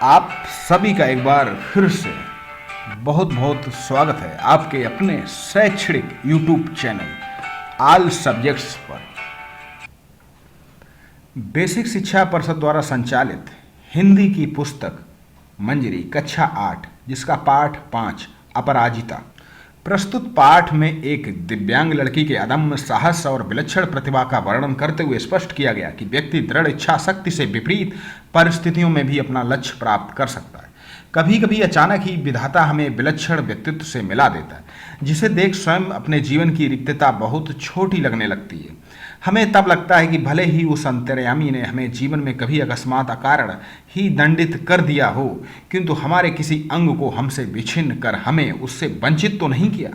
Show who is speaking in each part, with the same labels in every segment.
Speaker 1: आप सभी का एक बार फिर से बहुत बहुत स्वागत है आपके अपने शैक्षणिक यूट्यूब चैनल ऑल सब्जेक्ट्स पर। बेसिक शिक्षा परिषद द्वारा संचालित हिंदी की पुस्तक मंजरी कक्षा 8 जिसका पाठ 5 अपराजिता। प्रस्तुत पाठ में एक दिव्यांग लड़की के अदम्य साहस और विलक्षण प्रतिभा का वर्णन करते हुए स्पष्ट किया गया कि व्यक्ति दृढ़ इच्छा शक्ति से विपरीत परिस्थितियों में भी अपना लक्ष्य प्राप्त कर सकता है। कभी कभी अचानक ही विधाता हमें विलक्षण व्यक्तित्व से मिला देता है जिसे देख स्वयं अपने जीवन की रिक्तता बहुत छोटी लगने लगती है। हमें तब लगता है कि भले ही उस अंतर्यामी ने हमें जीवन में कभी अकस्मात अकारण ही दंडित कर दिया हो, किंतु हमारे किसी अंग को हमसे विच्छिन्न कर हमें उससे वंचित तो नहीं किया।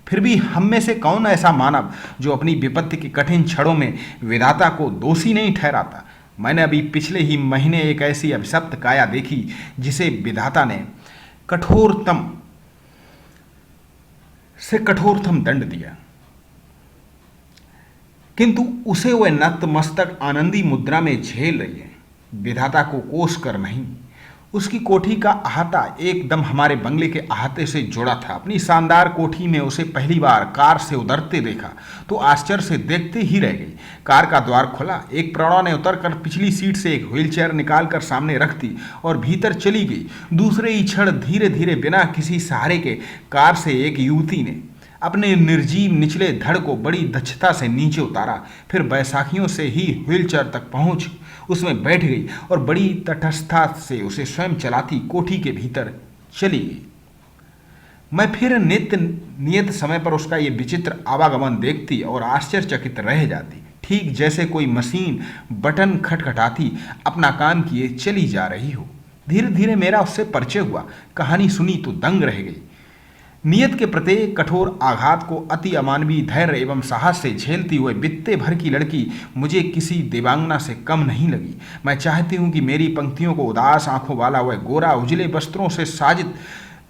Speaker 1: फिर भी हम में से कौन ऐसा मानव जो अपनी विपत्ति के कठिन क्षणों में विधाता को दोषी नहीं ठहराता। मैंने अभी पिछले ही महीने एक ऐसी अभिशप्त काया देखी जिसे विधाता ने कठोरतम दंड दिया, किंतु उसे वह नतमस्तक आनंदी मुद्रा में झेल रही है, विधाता को कोस कर नहीं। उसकी कोठी का अहाता एकदम हमारे बंगले के अहाते से जुड़ा था। अपनी शानदार कोठी में उसे पहली बार कार से उतरते देखा तो आश्चर्य से देखते ही रह गई। कार का द्वार खुला, एक प्रौढ़ा ने उतरकर पिछली सीट से एक व्हीलचेयर निकालकर सामने रख दी और भीतर चली गई। दूसरे ही क्षण धीरे धीरे बिना किसी सहारे के कार से एक युवती ने अपने निर्जीव निचले धड़ को बड़ी दक्षता से नीचे उतारा, फिर बैसाखियों से ही व्हीलचेयर तक पहुंच उसमें बैठ गई और बड़ी तटस्थता से उसे स्वयं चलाती कोठी के भीतर चली गई। मैं फिर नियत समय पर उसका ये विचित्र आवागमन देखती और आश्चर्यचकित रह जाती, ठीक जैसे कोई मशीन बटन खटखटाती अपना काम किए चली जा रही हो। धीरे धीरे मेरा उससे परिचय हुआ। कहानी सुनी तो दंग रह गई। नियत के प्रत्येक कठोर आघात को अति अमानवीय धैर्य एवं साहस से झेलती हुए बित्ते भर की लड़की मुझे किसी देवांगना से कम नहीं लगी। मैं चाहती हूँ कि मेरी पंक्तियों को उदास आंखों वाला वह गोरा उजले वस्त्रों से साजित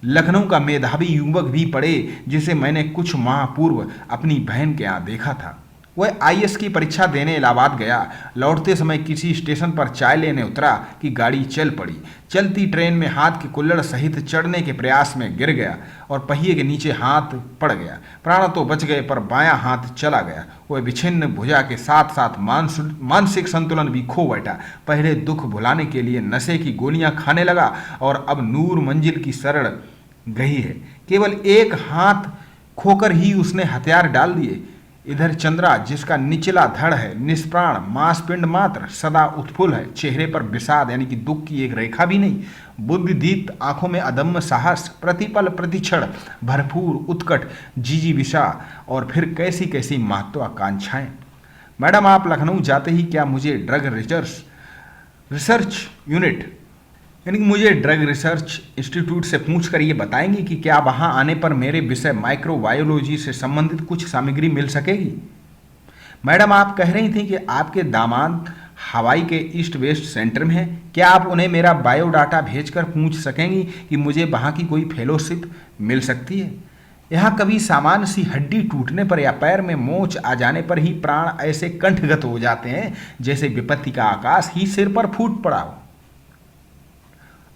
Speaker 1: लखनऊ का मेधावी युवक भी पढ़े जिसे मैंने कुछ माह पूर्व अपनी बहन के यहाँ देखा था। वह आईएएस की परीक्षा देने इलाहाबाद गया। लौटते समय किसी स्टेशन पर चाय लेने उतरा कि गाड़ी चल पड़ी। चलती ट्रेन में हाथ के कुल्हड़ सहित चढ़ने के प्रयास में गिर गया और पहिए के नीचे हाथ पड़ गया। प्राण तो बच गए पर बायां हाथ चला गया। वह विछिन्न भुजा के साथ साथ मानसिक संतुलन भी खो बैठा। पहले दुख भुलाने के लिए नशे की गोलियां खाने लगा और अब नूर मंजिल की शरण गई है। केवल एक हाथ खोकर ही उसने हथियार डाल दिए। इधर चंद्रा जिसका निचला धड़ है निष्प्राण मांसपिंड मात्र सदा उत्फुल्ल है, चेहरे पर विषाद यानी कि दुख की एक रेखा भी नहीं, बुद्धिदीप्त आंखों में अदम्य साहस, प्रतिपल प्रतिक्षण भरपूर उत्कट जिजीविषा और फिर कैसी कैसी महत्वाकांक्षाएं। मैडम, आप लखनऊ जाते ही क्या मुझे ड्रग रिसर्च यूनिट यानी कि मुझे ड्रग रिसर्च इंस्टीट्यूट से पूछ कर ये बताएंगी कि क्या वहाँ आने पर मेरे विषय माइक्रोबायोलॉजी से संबंधित कुछ सामग्री मिल सकेगी। मैडम, आप कह रही थी कि आपके दामाद हवाई के ईस्ट वेस्ट सेंटर में हैं, क्या आप उन्हें मेरा बायोडाटा भेजकर पूछ सकेंगी कि मुझे वहाँ की कोई फेलोशिप मिल सकती है। यहाँ कभी सामान्य सी हड्डी टूटने पर या पैर में मोच आ जाने पर ही प्राण ऐसे कंठगत हो जाते हैं जैसे विपत्ति का आकाश ही सिर पर फूट पड़ा हो।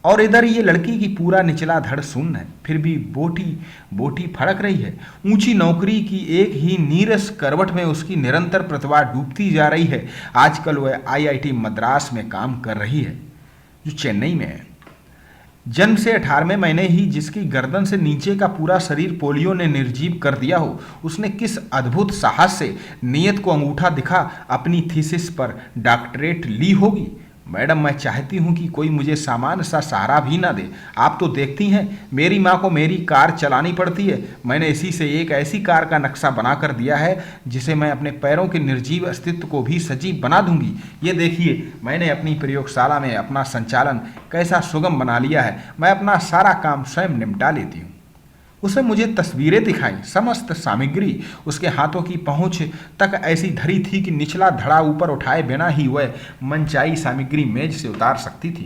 Speaker 1: और इधर ये लड़की की पूरा निचला धड़ शून्य है, फिर भी बोटी फड़क रही है। ऊंची नौकरी की एक ही नीरस करवट में उसकी निरंतर प्रतिभा डूबती जा रही है। आजकल वह आईआईटी मद्रास में काम कर रही है जो चेन्नई में है। जन्म से 18वें महीने ही जिसकी गर्दन से नीचे का पूरा शरीर पोलियो ने निर्जीव कर दिया हो, उसने किस अद्भुत साहस से नियत को अंगूठा दिखा अपनी थीसिस पर डॉक्टरेट ली होगी। मैडम, मैं चाहती हूँ कि कोई मुझे सामान्य सा सहारा भी ना दे। आप तो देखती हैं मेरी माँ को मेरी कार चलानी पड़ती है। मैंने इसी से एक ऐसी कार का नक्शा बना कर दिया है जिसे मैं अपने पैरों के निर्जीव अस्तित्व को भी सजीव बना दूंगी। ये देखिए, मैंने अपनी प्रयोगशाला में अपना संचालन कैसा सुगम बना लिया है। मैं अपना सारा काम स्वयं निपटा लेती हूँ। उसने मुझे तस्वीरें दिखाई। समस्त सामग्री उसके हाथों की पहुंच तक ऐसी धरी थी कि निचला धड़ा ऊपर उठाए बिना ही वह मनचाही सामग्री मेज से उतार सकती थी।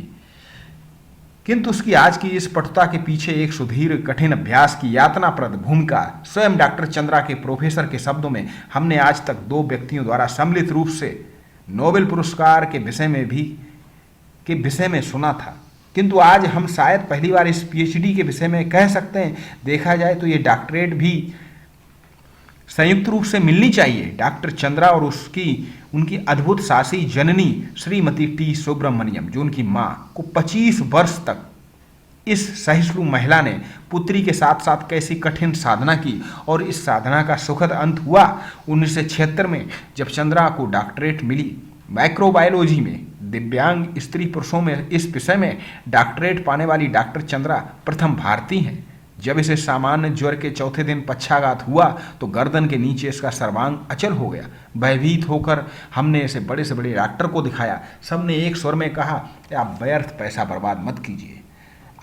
Speaker 1: किंतु उसकी आज की इस पटुता के पीछे एक सुधीर कठिन अभ्यास की यातनाप्रद भूमिका। स्वयं डॉक्टर चंद्रा के प्रोफेसर के शब्दों में, हमने आज तक 2 व्यक्तियों द्वारा सम्मिलित रूप से नोबेल पुरस्कार के विषय में सुना था। किंतु आज हम शायद पहली बार इस पीएचडी के विषय में कह सकते हैं। देखा जाए तो ये डॉक्टरेट भी संयुक्त रूप से मिलनी चाहिए। डॉक्टर चंद्रा और उनकी अद्भुत सासी जननी श्रीमती टी सुब्रमण्यम, जो उनकी मां को 25 वर्ष तक इस सहिष्णु महिला ने पुत्री के साथ साथ कैसी कठिन साधना की और इस साधना का सुखद अंत हुआ 1976 में, जब चंद्रा को डॉक्टरेट मिली माइक्रोबायोलॉजी में। दिव्यांग स्त्री पुरुषों में इस विषय में डॉक्टरेट पाने वाली डॉक्टर चंद्रा प्रथम भारतीय हैं। जब इसे सामान्य ज्वर के चौथे दिन पक्षाघात हुआ तो गर्दन के नीचे इसका सर्वांग अचल हो गया। भयभीत होकर हमने इसे बड़े से बड़े डॉक्टर को दिखाया। सबने एक स्वर में कहा कि आप व्यर्थ पैसा बर्बाद मत कीजिए,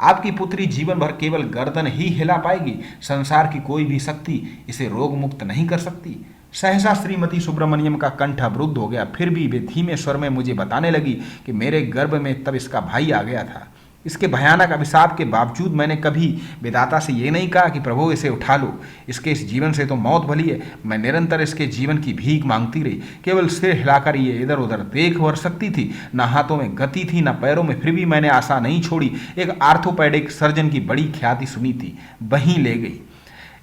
Speaker 1: आपकी पुत्री जीवन भर केवल गर्दन ही हिला पाएगी, संसार की कोई भी शक्ति इसे रोग मुक्त नहीं कर सकती। सहसा श्रीमती सुब्रमण्यम का कंठ अवरुद्ध हो गया। फिर भी वे धीमे स्वर में मुझे बताने लगी कि मेरे गर्भ में तब इसका भाई आ गया था। इसके भयानक अभिशाप के बावजूद मैंने कभी विधाता से ये नहीं कहा कि प्रभु इसे उठा लो, इसके इस जीवन से तो मौत भली है। मैं निरंतर इसके जीवन की भीख मांगती रही। केवल सिर हिलाकर ये इधर उधर देख वर सकती थी, न हाथों में गति थी न पैरों में। फिर भी मैंने आशा नहीं छोड़ी। एक आर्थोपेडिक सर्जन की बड़ी ख्याति सुनी थी, वहीं ले गई।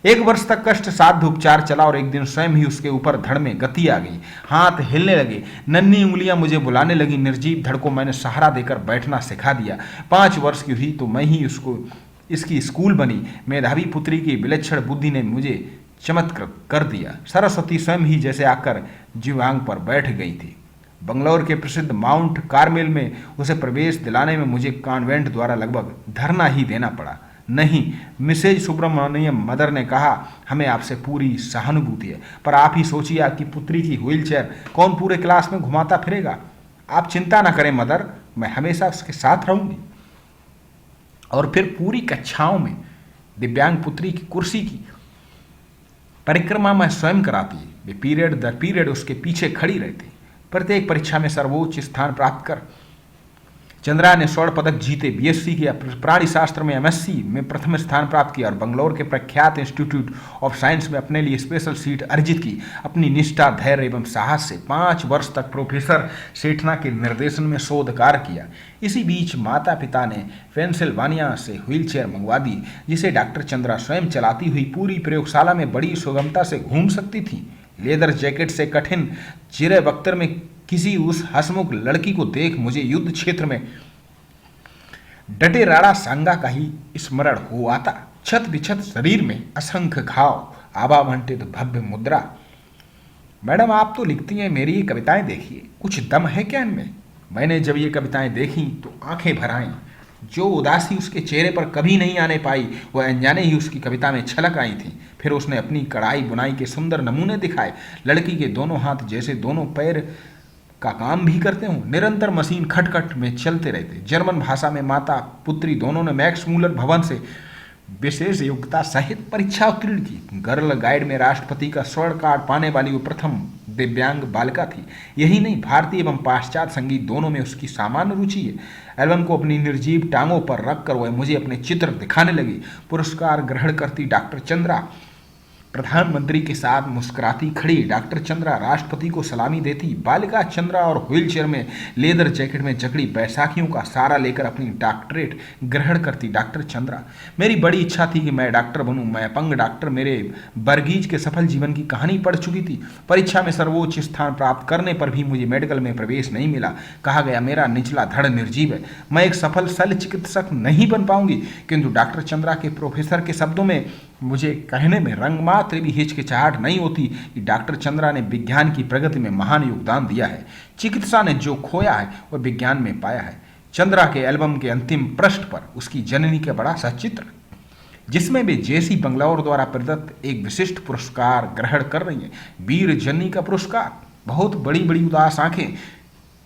Speaker 1: 1 वर्ष तक कष्ट साध्य उपचार चला और एक दिन स्वयं ही उसके ऊपर धड़ में गति आ गई। हाथ हिलने लगे, नन्ही उंगलियां मुझे बुलाने लगी। निर्जीव धड़ को मैंने सहारा देकर बैठना सिखा दिया। 5 वर्ष की हुई तो मैं ही इसकी स्कूल बनी। मेधावी पुत्री की विलक्षण बुद्धि ने मुझे चमत्कृत कर दिया। सरस्वती स्वयं ही जैसे आकर जीवांग पर बैठ गई थी। बंगलौर के प्रसिद्ध माउंट कार्मेल में उसे प्रवेश दिलाने में मुझे कॉन्वेंट द्वारा लगभग धरना ही देना पड़ा। नहीं, मिसेज सुब्रमण्यम मदर ने कहा, हमें आपसे पूरी सहानुभूति है, पर आप ही सोचिए आपकी पुत्री की व्हीलचेयर कौन पूरे क्लास में घुमाता फिरेगा। आप चिंता ना करें मदर, मैं हमेशा उसके साथ रहूंगी। और फिर पूरी कक्षाओं में दिव्यांग पुत्री की कुर्सी की परिक्रमा मैं स्वयं कराती। वे पीरियड दर पीरियड उसके पीछे खड़ी रहती। प्रत्येक परीक्षा में सर्वोच्च स्थान प्राप्त कर चंद्रा ने स्वर्ण पदक जीते। बीएससी किया, प्राणी शास्त्र में एमएससी में प्रथम स्थान प्राप्त किया और बंगलौर के प्रख्यात इंस्टीट्यूट ऑफ साइंस में अपने लिए स्पेशल सीट अर्जित की। अपनी निष्ठा, धैर्य एवं साहस से 5 वर्ष तक प्रोफेसर सेठना के निर्देशन में शोध कार्य किया। इसी बीच माता पिता ने पेंसिल्वानिया से व्हीलचेयर मंगवा दी, जिसे डॉक्टर चंद्रा स्वयं चलाती हुई पूरी प्रयोगशाला में बड़ी सुगमता से घूम सकती थी। लेदर जैकेट से कठिन चिरे बख्तर में किसी उस हसमुख लड़की को देख मुझे युद्ध क्षेत्र में डटे राणा सांगा का ही स्मरण हो आता। छत बिछत शरीर में असंख्य घाव, आभामंडित भव्य मुद्रा। मैडम आप तो लिखती हैं, मेरी ये कविताएं देखिए, कुछ दम है क्या इनमें। मैंने जब ये कविताएं देखी तो आंखें भर आईं। जो उदासी उसके चेहरे पर कभी नहीं आने पाई, वह अनजाने ही उसकी कविता में छलक आई थी। फिर उसने अपनी कढ़ाई बुनाई के सुंदर नमूने दिखाए। लड़की के दोनों हाथ जैसे दोनों पैर का काम भी करते हों। निरंतर मशीन खटखट में चलते रहते। जर्मन भाषा में माता पुत्री दोनों ने मैक्स मूलर भवन से विशेष योग्यता सहित परीक्षा उत्तीर्ण की। गर्ल गाइड में राष्ट्रपति का स्वर्ण कार्ड पाने वाली वो प्रथम दिव्यांग बालिका थी। यही नहीं, भारतीय एवं पाश्चात्य संगीत दोनों में उसकी सामान्य रुचि है। एल्बम को अपनी निर्जीव टांगों पर रखकर वह मुझे अपने चित्र दिखाने लगी। पुरस्कार ग्रहण करती डॉक्टर चंद्रा प्रधानमंत्री के साथ मुस्कुराती खड़ी। डॉक्टर चंद्रा राष्ट्रपति को सलामी देती। बालिका चंद्रा और व्हीलचेयर में लेदर जैकेट में जकड़ी बैसाखियों का सहारा लेकर अपनी डॉक्टरेट ग्रहण करती। डॉक्टर चंद्रा, मेरी बड़ी इच्छा थी कि मैं डॉक्टर बनूं। मैं अपंग डॉक्टर मेरे बर्गीज के सफल जीवन की कहानी पढ़ चुकी थी। परीक्षा में सर्वोच्च स्थान प्राप्त करने पर भी मुझे मेडिकल में प्रवेश नहीं मिला। कहा गया मेरा निचला धड़ निर्जीव है, मैं एक सफल शल्य चिकित्सक नहीं बन पाऊंगी। किंतु डॉक्टर चंद्रा के प्रोफेसर के शब्दों में मुझे कहने में रंग मात्र भी हिचकिचाहट नहीं होती कि डॉक्टर चंद्रा ने विज्ञान की प्रगति में महान योगदान दिया है। चिकित्सा ने जो खोया है वह विज्ञान में पाया है। चंद्रा के एल्बम के अंतिम पृष्ठ पर उसकी जननी का बड़ा सा चित्र, जिसमें वे जेसी बंगलौर द्वारा प्रदत्त एक विशिष्ट पुरस्कार ग्रहण कर रही हैं, वीर जननी का पुरस्कार। बहुत बड़ी बड़ी उदास आंखें,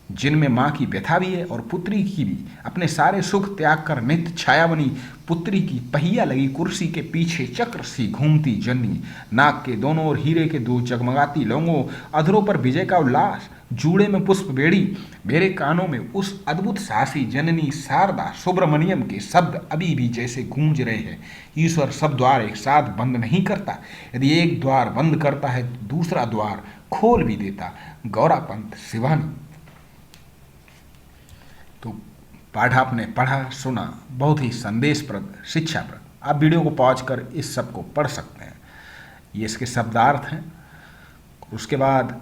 Speaker 1: जिनमें माँ की व्यथा भी है और पुत्री की भी। अपने सारे सुख त्याग कर नित्य छाया बनी पुत्री की पहिया लगी कुर्सी के पीछे चक्र सी घूमती जननी। नाक के दोनों ओर हीरे के 2 जगमगाती लौंगों, अधरों पर विजय का उल्लास, जूड़े में पुष्प बेड़ी। मेरे कानों में उस अद्भुत साहसी जननी शारदा सुब्रमण्यम के शब्द अभी भी जैसे गूंज रहे हैं। ईश्वर सब द्वार एक साथ बंद नहीं करता, यदि एक द्वार बंद करता है तो दूसरा द्वार खोल भी देता। गौरा पंत, शिवानी। तो पाठ आपने पढ़ा सुना, बहुत ही संदेशप्रद शिक्षाप्रद। आप वीडियो को पॉज कर इस सब को पढ़ सकते हैं। ये इसके शब्दार्थ हैं। उसके बाद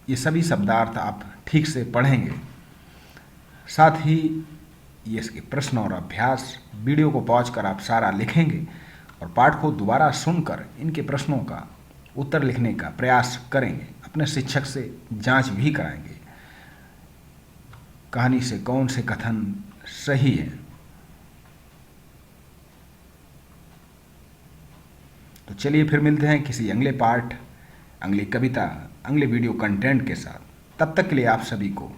Speaker 1: ये सभी शब्दार्थ आप ठीक से पढ़ेंगे। साथ ही ये इसके प्रश्न और अभ्यास वीडियो को पॉज कर आप सारा लिखेंगे और पाठ को दोबारा सुनकर इनके प्रश्नों का उत्तर लिखने का प्रयास करेंगे। अपने शिक्षक से जांच भी कराएंगे, कहानी से कौन से कथन सही है। तो चलिए फिर मिलते हैं किसी अगले पाठ, अगली कविता, अगले वीडियो कंटेंट के साथ। तब तक के लिए आप सभी को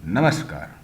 Speaker 1: नमस्कार।